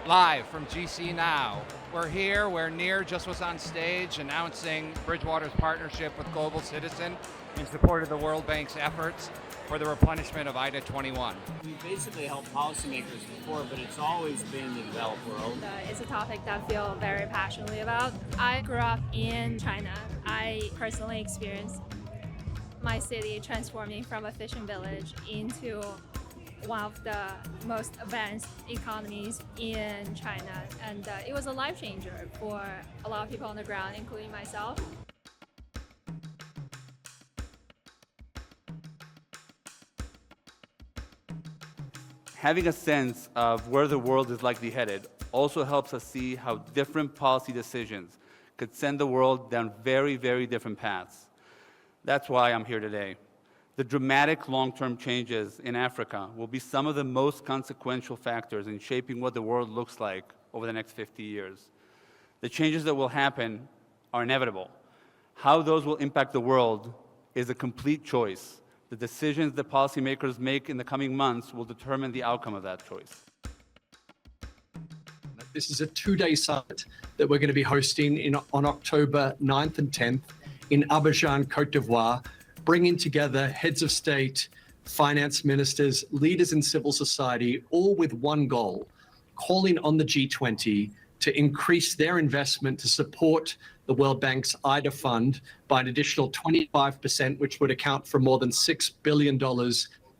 Live from GC Now. We're here, we're near, just was on stage announcing Bridgewater's partnership with Global Citizen in support of the World Bank's efforts for the replenishment of IDA 21. We basically helped policymakers before, but it's always been in the developed world. It's a topic that I feel very passionately about. I grew up in China. I personally experienced my city transforming from a fishing village into one of the most advanced economies in China. And it was a life changer for a lot of people on the ground, including myself. Having a sense of where the world is likely headed also helps us see how different policy decisions could send the world down very, very different paths. That's why I'm here today. The dramatic long-term changes in Africa will be some of the most consequential factors in shaping what the world looks like over the next 50 years. The changes that will happen are inevitable. How those will impact the world is a complete choice. The decisions that policymakers make in the coming months will determine the outcome of that choice. This is a two-day summit that we're going to be hosting on October 9th and 10th in Abidjan, Côte d'Ivoire, bringing together heads of state, finance ministers, leaders in civil society, all with one goal, calling on the G20 to increase their investment to support the World Bank's IDA fund by an additional 25%, which would account for more than $6 billion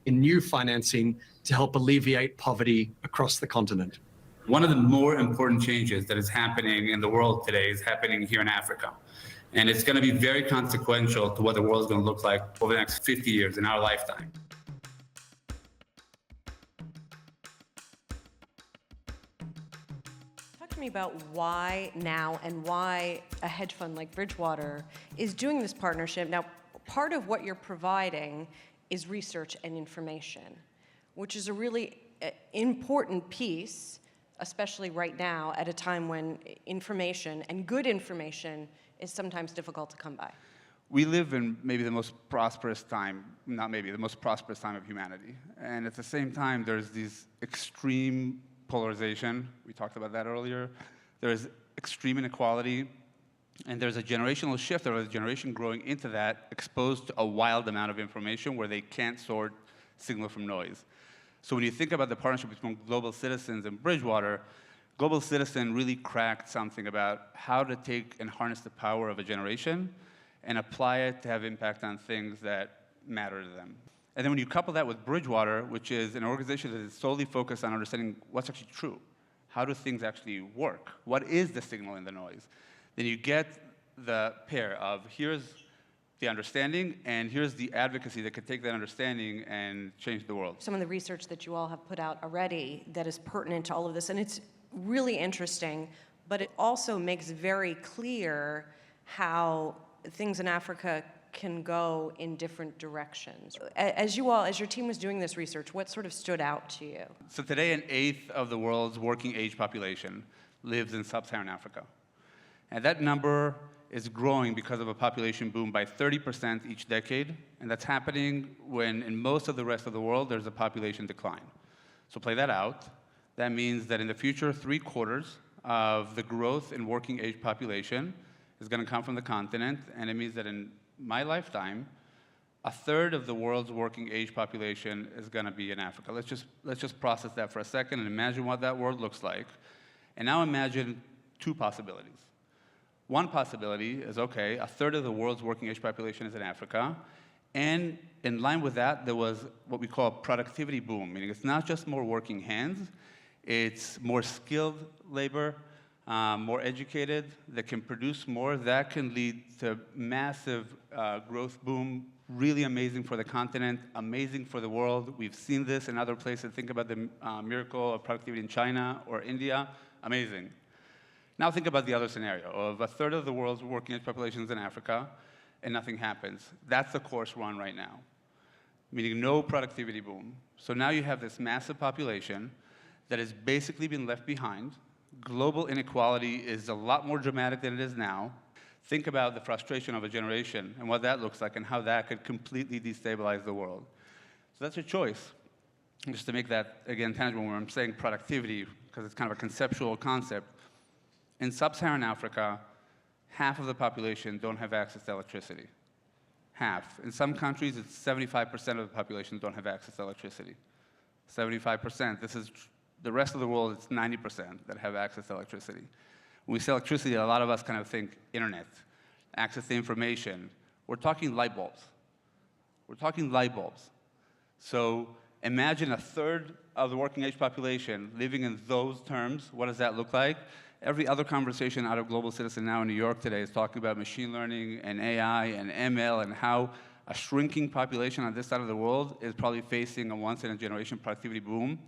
in new financing to help alleviate poverty across the continent. One of the more important changes that is happening in the world today is happening here in Africa. And it's going to be very consequential to what the world is going to look like over the next 50 years in our lifetime. Talk to me about why now and why a hedge fund like Bridgewater is doing this partnership. Now, part of what you're providing is research and information, which is a really important piece, especially right now at a time when information and good information is sometimes difficult to come by. We live in maybe the most prosperous time, not maybe, the most prosperous time of humanity. And at the same time, there's this extreme polarization. We talked about that earlier. There's extreme inequality, and there's a generational shift, or a generation growing into that, exposed to a wild amount of information where they can't sort signal from noise. So when you think about the partnership between Global Citizens and Bridgewater, Global Citizen really cracked something about how to take and harness the power of a generation and apply it to have impact on things that matter to them. And then when you couple that with Bridgewater, which is an organization that is solely focused on understanding what's actually true, how do things actually work, what is the signal in the noise, then you get the pair of here's the understanding and here's the advocacy that could take that understanding and change the world. Some of the research that you all have put out already that is pertinent to all of this, and it's really interesting, but it also makes very clear how things in Africa can go in different directions. As your team was doing this research, what sort of stood out to you? So today, an eighth of the world's working age population lives in sub-Saharan Africa. And that number is growing because of a population boom by 30% each decade, and that's happening when in most of the rest of the world there's a population decline. So play that out. That means that in the future, 3/4 of the growth in working age population is going to come from the continent, and it means that in my lifetime, 1/3 of the world's working age population is going to be in Africa. Let's just process that for a second and imagine what that world looks like. And now imagine two possibilities. One possibility is, okay, 1/3 of the world's working age population is in Africa, and in line with that, there was what we call a productivity boom, meaning it's not just more working hands, it's more skilled labor, more educated, that can produce more. That can lead to massive growth boom, really amazing for the continent, amazing for the world. We've seen this in other places. Think about the miracle of productivity in China or India, amazing. Now think about the other scenario of 1/3 of the world's working age population is in Africa and nothing happens. That's the course we're on right now, meaning no productivity boom. So now you have this massive population that has basically been left behind. Global inequality is a lot more dramatic than it is now. Think about the frustration of a generation and what that looks like and how that could completely destabilize the world. So that's your choice. And just to make that, again, tangible, when I'm saying productivity, because it's kind of a conceptual concept. In sub-Saharan Africa, half of the population don't have access to electricity. Half. In some countries, it's 75% of the population don't have access to electricity. 75%. The rest of the world, it's 90% that have access to electricity. When we say electricity, a lot of us kind of think internet, access to information. We're talking light bulbs. We're talking light bulbs. So imagine a third of the working age population living in those terms. What does that look like? Every other conversation out of Global Citizen now in New York today is talking about machine learning and AI and ML and how a shrinking population on this side of the world is probably facing a once-in-a-generation productivity boom.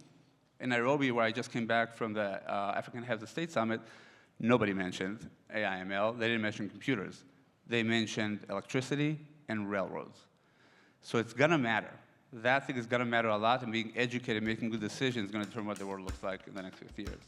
In Nairobi, where I just came back from the African Heads of State Summit, nobody mentioned AI, ML. They didn't mention computers. They mentioned electricity and railroads. So it's going to matter. That thing is going to matter a lot, and being educated, making good decisions is going to determine what the world looks like in the next 50 years.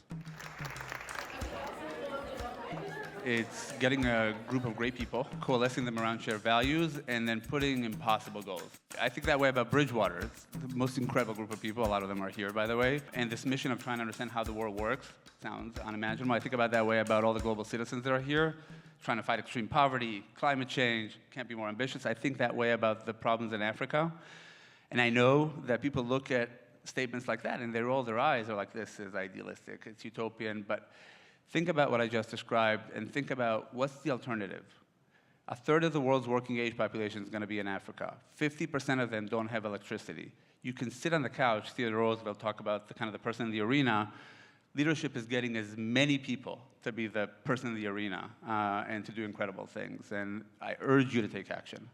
It's getting a group of great people, coalescing them around shared values, and then putting impossible goals. I think that way about Bridgewater. It's the most incredible group of people. A lot of them are here, by the way. And this mission of trying to understand how the world works sounds unimaginable. I think about that way about all the global citizens that are here, trying to fight extreme poverty, climate change, can't be more ambitious. I think that way about the problems in Africa. And I know that people look at statements like that and they roll their eyes. They're like, this is idealistic, it's utopian. But think about what I just described and think about what's the alternative. A third of the world's working age population is going to be in Africa. 50% of them don't have electricity. You can sit on the couch, Theodore Roosevelt talk about the kind of the person in the arena. Leadership is getting as many people to be the person in the arena and to do incredible things. And I urge you to take action.